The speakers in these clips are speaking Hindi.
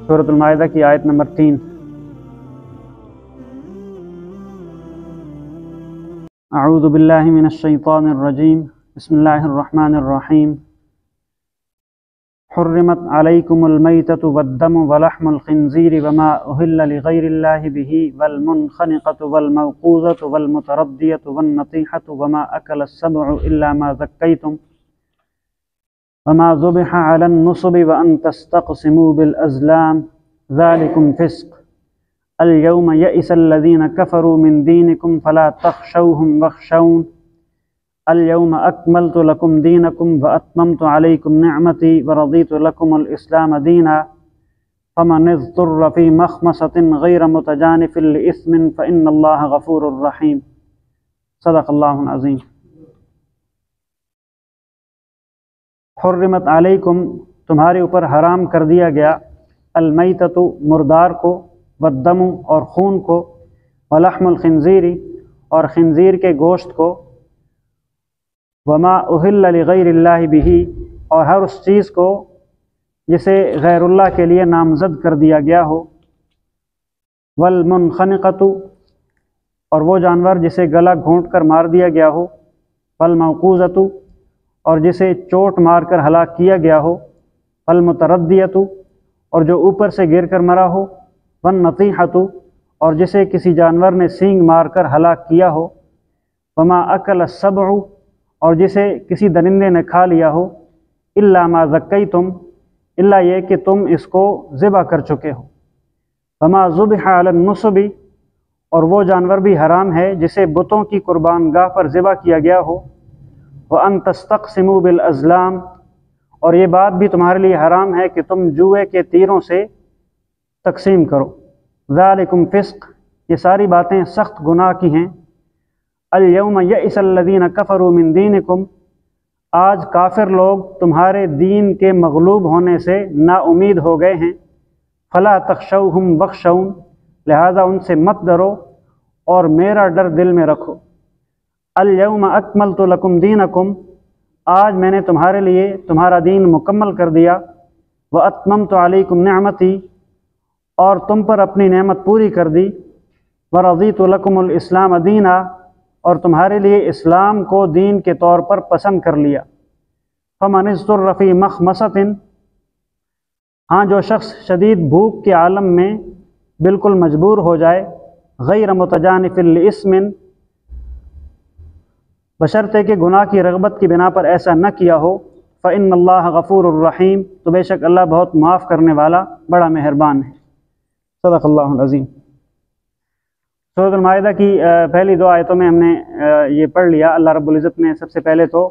सूरतुल माइदा की आयत नंबर 3। अऊज़ु बिल्लाहि मिनश शैतानिर रजीम। बिस्मिल्लाहिर रहमानिर रहीम। हुर्रिमत अलैकुमुल मैततु वद्दमु वलहमुल खिंज़ीरि वमा उहिल्ल लिग़ैरिल्लाहि बिही वल मुनख़निक़तु वल मौक़ूज़तु वल मुतरद्दियतु वन नतीहतु वमा अकलस सबउ इल्ला मा ज़क्कैतुम वमा ज़ुबिहा अलन नुसबि व अन तस्तक़सिमू बिल अज़लाम ज़ालिकुम फ़िस्क़। अल यौम यइसल लज़ीना कफ़रू मिन दीनिकुम फ़ला तख़शौहुम वख़शौन। अल यौम अकमलतु लकुम दीनकुम व अत्ममतु अलैकुम निअमती व रज़ीतु लकुमुल इस्लाम दीना फ़मन इज़्तुर्र फ़ी मख़मसतिन ग़ैर मुतजानिफ़िन लिइस्मिन फ़इन्नल्लाह गफ़ूरुर रहीम। सदक़ल्लाहुल अज़ीम। हुर्रिमत अलैकुम, तुम्हारे ऊपर हराम कर दिया गया, अलमैततु मुर्दार को, वद्दमु और खून को, वलहमुल खिंज़ीरी और खिंज़ीर के गोश्त को, वमा उहिल्ल लिग़ैरिल्लाहि बिही और हर उस चीज़ को जिसे गैरुल्लाह के लिए नामज़द कर दिया गया हो, वल मुनख़निक़तु और वो जानवर जिसे गला घोंट कर मार दिया गया हो, वल मौक़ूज़तु और जिसे चोट मार कर हलाक किया गया हो, वल मुतरद्दियतु और जो ऊपर से गिर कर मरा हो, वन नतीहतु और जिसे किसी जानवर ने सींग मार कर हलाक किया हो, वमा अकल सबउ और जिसे किसी दरिंदे ने खा लिया हो, इल्ला मा ज़क्कैतुम इल्ला ये कि तुम इसको ज़िबा कर चुके हो, वमा ज़ुबिहा अलन नुसबि और वो जानवर भी हराम है जिसे बुतों की कुर्बानगाह पर ज़िबा किया गया हो, व अन तस्तक़सिमू बिल अज़लाम और ये बात भी तुम्हारे लिए हराम है कि तुम जुए के तीरों से तकसीम करो। ज़ालिकुम फ़िस्क़, ये सारी बातें सख्त गुनाह की हैं। अल यौम यइसल लज़ीना कफ़रू मिन दीनिकुम, आज काफिर लोग तुम्हारे दीन के मग़लूब होने से नाउमीद हो गए हैं। फ़ला तख़शौहुम वख़शौन, लिहाजा उनसे मत डरो और मेरा डर दिल में रखो। अल यौम अकमलतु लकुम दीनकुम, आज मैंने तुम्हारे लिए तुम्हारा दीन मुकम्मल कर दिया। व अत्ममतु अलैकुम निअमती और तुम पर अपनी नेमत पूरी कर दी। व रज़ीतु लकुमुल इस्लाम दीना और तुम्हारे लिए इस्लाम को दीन के तौर पर पसंद कर लिया। फ़मन इज़्तुर्र फ़ी मख़मसतिन, हाँ जो शख्स शदीद भूख के आलम में बिल्कुल मजबूर हो जाए, गैर मुतजानिफ़िन लिइस्मिन बशर्ते के गुनाह की रग़बत की बिना पर ऐसा न किया हो, फ़इन्नल्लाह गफ़ूरुर रहीम, तो बेशक अल्लाह बहुत माफ़ करने वाला बड़ा मेहरबान है। सदक़ल्लाहुल अज़ीम। सूरतुल माइदा की पहली 2 आयतों में हमने ये पढ़ लिया। अल्लाह रब्बुल इज़्ज़त ने सबसे पहले तो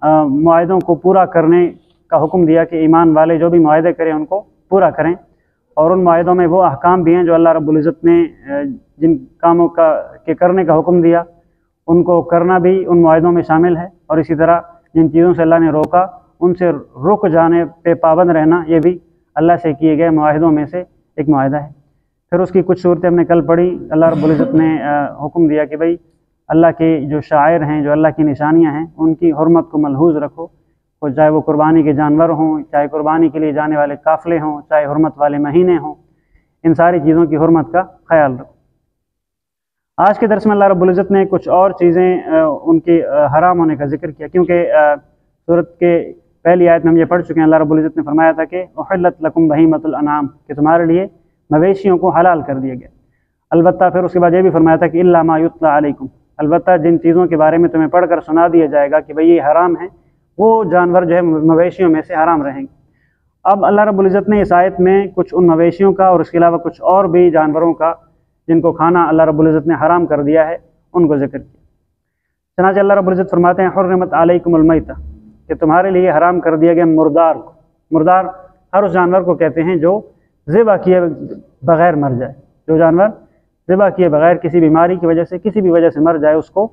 मुआहदों को पूरा करने का हुक्म दिया कि ईमान वाले जो भी मुआहदे करें उनको पूरा करें, और उन मुआहदों में वो अहकाम भी हैं जो अल्लाह रब्बुल इज़्ज़त ने जिन कामों के करने का हुक्म दिया उनको करना भी उन मुआहदों में शामिल है, और इसी तरह जिन चीज़ों से अल्लाह ने रोका उनसे रुक जाने पे पाबंद रहना, ये भी अल्लाह से किए गए मुआहदों में से एक मुआहदा है। फिर उसकी कुछ सूरतें हमने कल पढ़ी। अल्लाह रब्बुल इज़्ज़त ने हुक्म दिया कि भाई अल्लाह के जो शायर हैं, जो अल्लाह की निशानियाँ हैं, उनकी हुर्मत को मलहूज़ रखो, और चाहे वो कुर्बानी के जानवर हों, चाहे कुर्बानी के लिए जाने वाले काफ़िले हों, चाहे हुर्मत वाले महीने हों, इन सारी चीज़ों की हुर्मत का ख्याल रखो। आज के दर्स में अल्लाह रब्बुल इज़्ज़त ने कुछ और चीज़ें उनके हराम होने का जिक्र किया, क्योंकि सूरत के पहली आयत में हम ये पढ़ चुके हैं। अल्लाह रब्बुल इज़्ज़त ने फरमाया था कि उहिल्लत लकुम बहीमतुल अनाम, कि तुम्हारे लिए मवेशियों को हलाल कर दिया गया। अलबत्ता फिर उसके बाद ये भी फरमाया था कि इल्ला मा युत्ला अलैकुम, अलबत्ता जिन चीज़ों के बारे में तुम्हें पढ़ कर सुना दिया जाएगा कि भाई ये हराम है, वो जानवर जो है मवेशियों में से हराम रहेंगे। अब अल्लाह रब्बुल इज़्ज़त ने इस आयत में कुछ उन मवेशियों का और इसके अलावा कुछ और भी जानवरों का जिनको खाना अल्लाह रब्बुल इज़्ज़त ने हराम कर दिया है उनको जिक्र किया। चनाचे अल्लाह रब्बुल इज़्ज़त फरमाते हैं हुर्रिमत अलैकुमुल मैता, कि तुम्हारे लिए हराम कर दिया गया मुर्दार को। मुर्दार हर उस जानवर को कहते हैं जो ज़िबा किए बग़ैर मर जाए। जो जानवर ज़िबा किए बग़ैर किसी बीमारी की वजह से, किसी भी वजह से मर जाए, उसको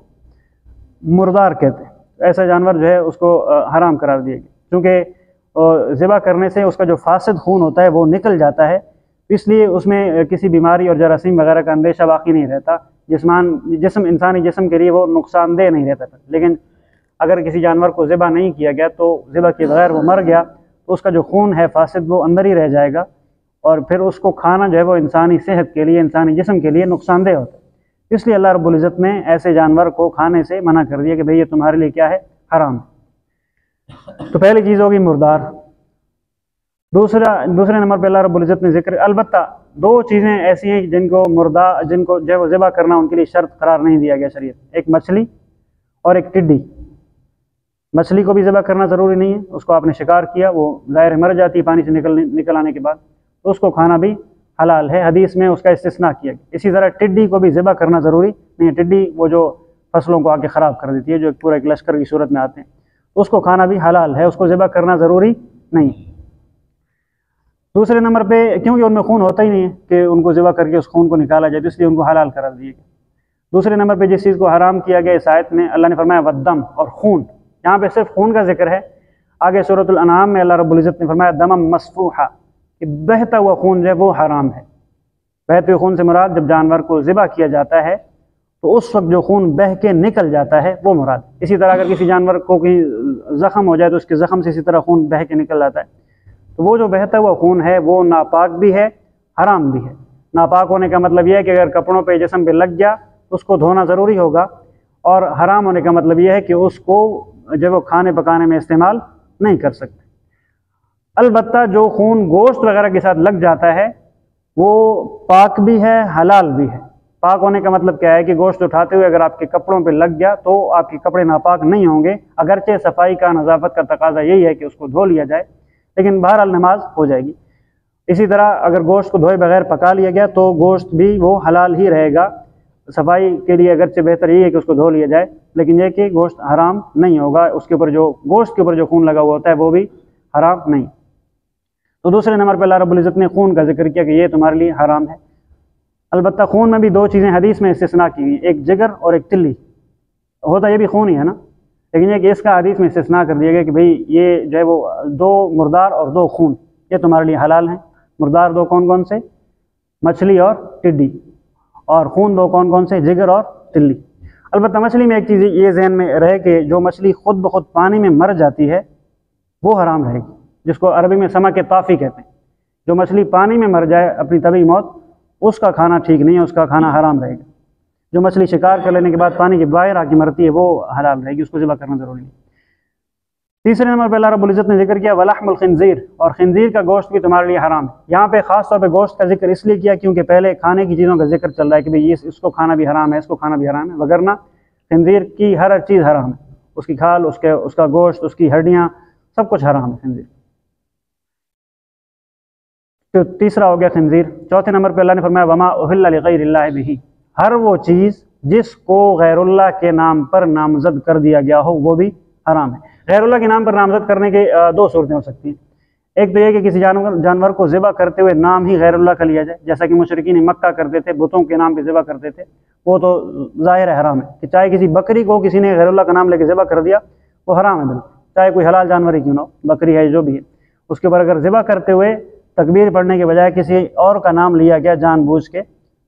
मुर्दार कहते हैं। ऐसा जानवर जो है उसको हराम करार दिया गया, क्योंकि ज़िबा करने से उसका जो फासिद खून होता है वो निकल जाता है, इसलिए उसमें किसी बीमारी और जरासीम वगैरह का अंदेशा बाकी नहीं रहता। जिस्म इंसानी जिस्म के लिए वो नुकसानदेह नहीं रहता। लेकिन अगर किसी जानवर को ज़िबा नहीं किया गया तो ज़िबा के बगैर वो मर गया तो उसका जो खून है फासिद वो अंदर ही रह जाएगा, और फिर उसको खाना जो है वो इंसानी सेहत के लिए, इंसानी जिस्म के लिए नुकसानदेह होता है। इसलिए अल्लाह रब्बुल इज़्ज़त ने ऐसे जानवर को खाने से मना कर दिया कि भाई ये तुम्हारे लिए क्या है, हराम। तो पहली चीज़ होगी मुर्दार। दूसरे नंबर पर अल्लाह रब्बुल इज़्ज़त ने जिक्र, अलबत्ता दो चीज़ें ऐसी हैं जिनको जो है वो ज़िबा करना उनके लिए शर्त करार नहीं दिया गया शरीयत, एक मछली और एक टिड्डी। मछली को भी ज़िबा करना ज़रूरी नहीं है, उसको आपने शिकार किया, वो ज़ाहिर मर जाती है पानी से निकल आने के बाद, तो उसको खाना भी हलाल है, हदीस में उसका इस्तिस्ना किया गया। इसी तरह टिड्डी को भी ज़िबा करना ज़रूरी नहीं है। टिड्डी वो जो फसलों को आके ख़राब कर देती है, जो पूरा एक लश्कर की सूरत में आते हैं, उसको खाना भी हलाल है, उसको ज़िबा करना ज़रूरी नहीं। दूसरे नंबर पे क्योंकि उनमें खून होता ही नहीं है कि उनको ज़िबा करके उस खून को निकाला जाए, तो इसलिए उनको हलाल करार दिया गया। दूसरे नंबर पे जिस चीज़ को हराम किया गया इस आयत में, अल्लाह ने फरमाया वद्दम, और खून। यहाँ पे सिर्फ खून का जिक्र है। आगे सूरतुल अनाम में अल्लाह रब्बुल इज़्ज़त ने फरमाया दमम मसफूहा, कि बहता हुआ खून जो है वो हराम है। बहते हुए खून से मुराद जब जानवर को ज़िबा किया जाता है तो उस वक्त जो खून बह के निकल जाता है वो मुराद। इसी तरह अगर किसी जानवर को कहीं ज़ख़म हो जाए तो उसके ज़ख़म से इसी तरह खून बह के निकल जाता है, तो वो जो बहता हुआ खून है वो नापाक भी है, हराम भी है। नापाक होने का मतलब यह है कि अगर कपड़ों पे, जिस्म पे लग गया तो उसको धोना ज़रूरी होगा, और हराम होने का मतलब यह है कि उसको जब वो खाने पकाने में इस्तेमाल नहीं कर सकते। अलबत्ता जो खून गोश्त वगैरह के साथ लग जाता है वो पाक भी है, हलाल भी है। पाक होने का मतलब क्या है कि गोश्त उठाते हुए अगर आपके कपड़ों पे लग गया तो आपके कपड़े नापाक नहीं होंगे, अगरचे सफाई का, नज़ाफ़त का तकाजा यही है कि उसको धो लिया जाए, लेकिन बहरहाल नमाज हो जाएगी। इसी तरह अगर गोश्त को धोए बगैर पका लिया गया तो गोश्त भी वो हलाल ही रहेगा। सफाई के लिए अगरचे बेहतर यही है कि उसको धो लिया जाए, लेकिन यह कि गोश्त हराम नहीं होगा, उसके ऊपर जो गोश्त के ऊपर जो खून लगा हुआ होता है वो भी हराम नहीं। तो दूसरे नंबर पर अल्लाह रब्बुल इज़्ज़त ने खून का जिक्र किया कि ये तुम्हारे लिए हराम है। अलबत्ता खून में भी दो चीज़ें हदीस में इस्तिस्ना की गई, एक जिगर और एक तिल्ली। होता ये भी खून ही है ना, लेकिन ये कि इसका हदीस में इस्तिस्ना कर दिया गया कि भाई ये जो है वो दो मुर्दार और दो खून ये तुम्हारे लिए हलाल हैं। मुर्दार दो कौन कौन से, मछली और टिड्डी, और खून दो कौन कौन से, जिगर और तिल्ली। अलबत्ता मछली में एक चीज़ ये जहन में रहे कि जो मछली खुद ब खुद पानी में मर जाती है वो हराम रहेगी, जिसको अरबी में समा के ताफ़ी कहते हैं। जो मछली पानी में मर जाए अपनी तभी मौत, उसका खाना ठीक नहीं है, उसका खाना हराम रहेगा। जो मछली शिकार कर लेने के बाद पानी के बाहर आके मरती है वो हलाल रहेगी, उसको ज़िबा करना ज़रूरी नहीं। तीसरे नंबर पर अल्लाह रब्बुल इज़्ज़त ने जिक्र किया वलहमुल खिंज़ीर, और खिंज़ीर का गोश्त भी तुम्हारे लिए हराम है। यहाँ पे ख़ास तौर पे गोश्त का जिक्र इसलिए किया क्योंकि पहले खाने की चीज़ों का जिक्र चल रहा है कि भाई ये इसको खाना भी हराम है, इसको खाना भी हराम है, वगरना खिंज़ीर की हर चीज़ हराम है। उसकी खाल, उसका गोश्त, उसकी हड्डियाँ, सब कुछ हराम है खिंज़ीर। तो तीसरा हो गया खिंज़ीर। चौथे नंबर पर अल्लाह ने फरमाया वमा उहिल्ला लिग़ैरिल्लाहि बिही, हर वो चीज़ जिसको गैरुल्लाह के नाम पर नामज़द कर दिया गया हो वो भी हराम है। गैरुल्लाह के नाम पर नामज़द करने के दो सूरतें हो सकती हैं। एक तो यह कि किसी जानवर को ज़िबा करते हुए नाम ही गैरुल्लाह का लिया जाए, जैसा कि मुशरिकीन मक्का करते थे, बुतों के नाम पर ज़िबा करते थे, वो तो ज़ाहिर है हराम है कि चाहे किसी बकरी को किसी ने गैरुल्लाह का नाम लेकर ज़िबा कर दिया वो हराम है बिल्कुल, चाहे कोई हलाल जानवर ही क्यों ना हो, बकरी है जो भी है, उसके ऊपर अगर ज़िबा करते हुए तकबीर पढ़ने के बजाय किसी और का नाम लिया गया जानबूझ के,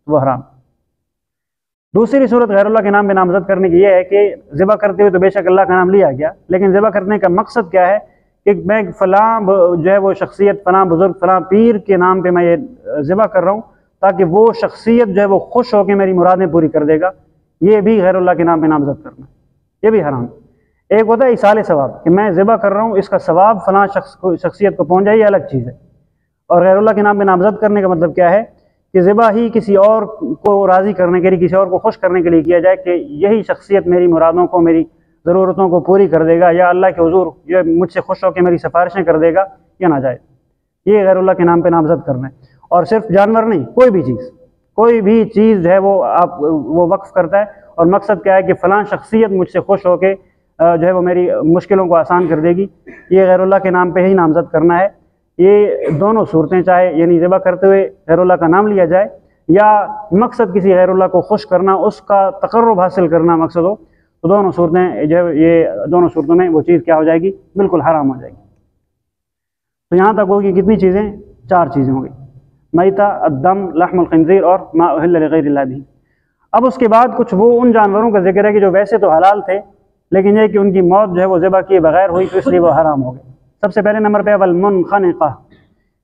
वो हराम। दूसरी सूरत गैरुल्लाह के नाम पे नामज़द करने की यह है कि ज़िबा करते हुए तो बेशक अल्लाह का नाम लिया गया, लेकिन ज़िबा करने का मकसद क्या है कि मैं फ़लाँ जो है वो शख्सियत, फ़लाँ बुज़ुर्ग, फ़लाँ पीर के नाम पे मैं ये ज़िबा कर रहा हूँ ताकि वो शख्सियत जो है वो खुश होकर मेरी मुरादें पूरी कर देगा। ये भी गैरुल्लाह के नाम पे नामज़द करना, ये भी हराम। एक होता है इसाले सवाब कि मैं ज़िबा कर रहा हूँ, इसका सवाब फ़लाँ शख्सियत को पहुँच जाए, ये अलग चीज़ है। और गैरुल्लाह के नाम पे नामज़द करने का मतलब क्या है कि ज़िबा ही किसी और को राज़ी करने के लिए, किसी और को खुश करने के लिए किया जाए कि यही शख्सियत मेरी मुरादों को, मेरी ज़रूरतों को पूरी कर देगा, या अल्लाह के हुज़ूर जो मुझसे खुश होकर मेरी सिफारिशें कर देगा, या ना जाए। ये गैरुल्लाह के नाम पे नामज़द करना है। और सिर्फ जानवर नहीं, कोई भी चीज़ जो है वो वक्फ़ करता है, और मकसद क्या है कि फ़लाँ शख्सियत मुझसे खुश होकर जो है वो मेरी मुश्किलों को आसान कर देगी, ये गैरुल्लाह के नाम पर ही नामज़द करना है। ये दोनों सूरतें, चाहे यानी ज़िबा करते हुए गैरुल्लाह का नाम लिया जाए या मकसद किसी गैरुल्लाह को खुश करना, उसका तक़र्रुब हासिल करना मकसद हो, तो दोनों सूरतें जो है ये दोनों सूरतों में वो चीज़ क्या हो जाएगी, बिल्कुल हराम हो जाएगी। तो यहाँ तक होगी कितनी चीज़ें, 4 चीज़ें होंगी, मैता, अद्दम, लहमुल खिंज़ीर और मा उहिल्ला लिग़ैरिल्लाह बिही। अब उसके बाद कुछ वो उन जानवरों का जिक्र है कि जो वैसे तो हलाल थे लेकिन यह कि उनकी मौत जो है वो ज़िबा किए बगैर हुई तो इसलिए वो हराम हो गए। सबसे पहले नंबर पे वल मुनखनिक़ा,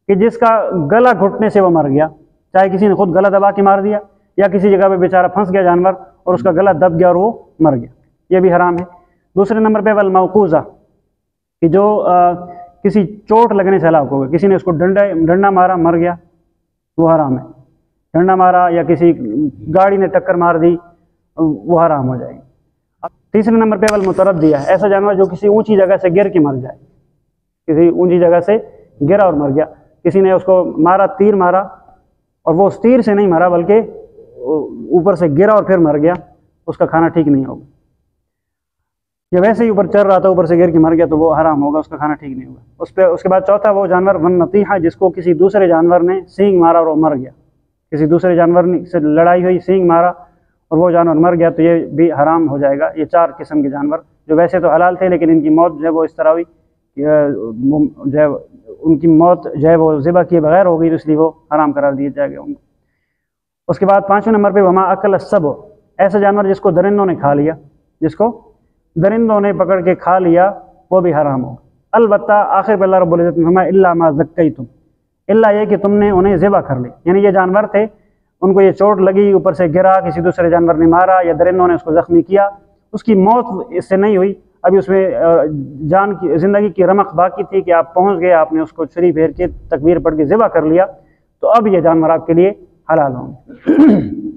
कि जिसका गला घुटने से वो मर गया, चाहे किसी ने खुद गला दबा के मार दिया या किसी जगह पे बेचारा फंस गया जानवर और उसका गला दब गया और वो मर गया, ये भी हराम है। दूसरे नंबर पे वल मौकूज़ा, कि जो किसी चोट लगने से हलाक हो गया, किसी ने उसको डंडा मारा मर गया, वो हराम है। डंडा मारा या किसी गाड़ी ने टक्कर मार दी, वो हराम हो जाएगी। तीसरे नंबर पे वल मुतरद्दिया, ऐसा जानवर जो किसी ऊंची जगह से गिर के मर जाए, किसी ऊंची जगह से गिरा और मर गया, किसी ने उसको मारा, तीर मारा और वो उस तीर से नहीं मरा बल्कि ऊपर से गिरा और फिर मर गया, उसका खाना ठीक नहीं होगा। या वैसे ही ऊपर चढ़ रहा था, ऊपर से गिर के मर गया, तो वो हराम होगा, उसका खाना ठीक नहीं होगा उस पर। उसके बाद चौथा वो जानवर वन नतीहा, जिसको किसी दूसरे जानवर ने सींग मारा और वो मर गया, किसी दूसरे जानवर से लड़ाई हुई, सींग मारा और वो जानवर मर गया, तो ये भी हराम हो जाएगा। ये 4 किस्म के जानवर जो वैसे तो हलाल थे, लेकिन इनकी मौत जो है वो इस तरह हुई जो है उनकी मौत जो है वो ज़िबा किए बगैर हो गई, तो इसलिए वो हराम करार दिए जाएगा उनको। उसके बाद 5वें नंबर पे वमा अकल सब, ऐसा जानवर जिसको दरिंदों ने खा लिया, जिसको दरिंदों ने पकड़ के खा लिया, वो भी हराम हो। अलबत्ता आखिर पर अल्लाह रब्बुल इज़्ज़त ने फरमाया इल्ला मा ज़क्कैतुम, इल्ला ये कि तुमने उन्हें ज़िबा कर ली, यानी ये जानवर थे, उनको ये चोट लगी, ऊपर से गिरा, किसी दूसरे जानवर ने मारा या दरिंदों ने उसको ज़ख्मी किया, उसकी मौत इससे नहीं हुई, अभी उसमें जान की ज़िंदगी की रमक बाकी थी कि आप पहुँच गए, आपने उसको छुरी फेर के तकबीर पढ़ के ज़िबा कर लिया, तो अब ये जानवर आपके लिए हलाल होंगे।